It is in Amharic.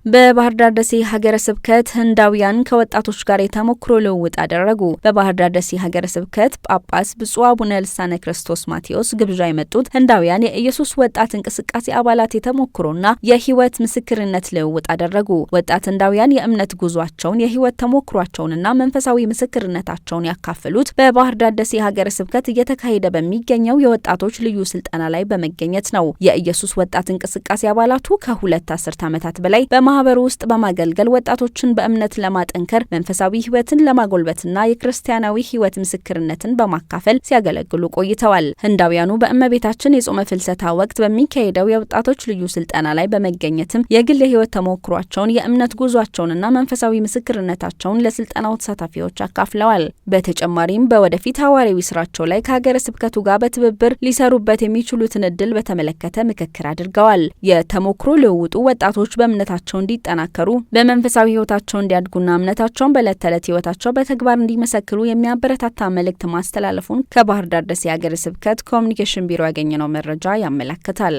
በባህር ዳር ደሴ ሀገረ ስብከት ህንዳውያን ከወጣቶች ጋር የተሞክሮ ልውውጥ አደረጉ። በባህር ዳር ደሴ ሀገረ ስብከት ጳጳስ ብፁዕ አቡነ ልሳነ ክርስቶስ ማቴዎስ ግብዣ የመጡት ህንዳውያን የኢየሱስ ወጣት እንቅስቃሴ አባላት የተሞክሮና የህይወት ምስክርነት ልውውጥ አደረጉ። ወጣት ህንዳውያን የእምነት ጉዟቸውን፣ የህይወት ተሞክሯቸውንና መንፈሳዊ ምስክርነታቸውን ያካፈሉት በባህር ዳር ደሴ ሀገረ ስብከት እየተካሄደ በሚገኘው የወጣቶች ልዩ ስልጠና ላይ በመገኘት ነው። የኢየሱስ ወጣት እንቅስቃሴ አባላቱ ከሁለት አስርት ዓመታት በላይ በማህበሩ ውስጥ በማገልገል ወጣቶችን በእምነት ለማጠንከር መንፈሳዊ ህይወትን ለማጎልበትና የክርስቲያናዊ ህይወት ምስክርነትን በማካፈል ሲያገለግሉ ቆይተዋል። ህንዳውያኑ በእመቤታችን የጾመ ፍልሰታ ወቅት በሚካሄደው የወጣቶች ልዩ ስልጠና ላይ በመገኘትም የግል የህይወት ተሞክሯቸውን፣ የእምነት ጉዟቸውንና መንፈሳዊ ምስክርነታቸውን ለስልጠናው ተሳታፊዎች አካፍለዋል። በተጨማሪም በወደፊት ሐዋርያዊ ስራቸው ላይ ከሀገረ ስብከቱ ጋር በትብብር ሊሰሩበት የሚችሉትን እድል በተመለከተ ምክክር አድርገዋል። የተሞክሮ ልውውጡ ወጣቶች በእምነታቸው እንዲጠናከሩ በመንፈሳዊ ህይወታቸው እንዲያድጉና እምነታቸውን በዕለት ተዕለት ህይወታቸው በተግባር እንዲመሰክሩ የሚያበረታታ መልእክት ማስተላለፉን ከባህር ዳር ደሴ ሀገረ ስብከት ኮሚኒኬሽን ቢሮ ያገኘነው መረጃ ያመለክታል።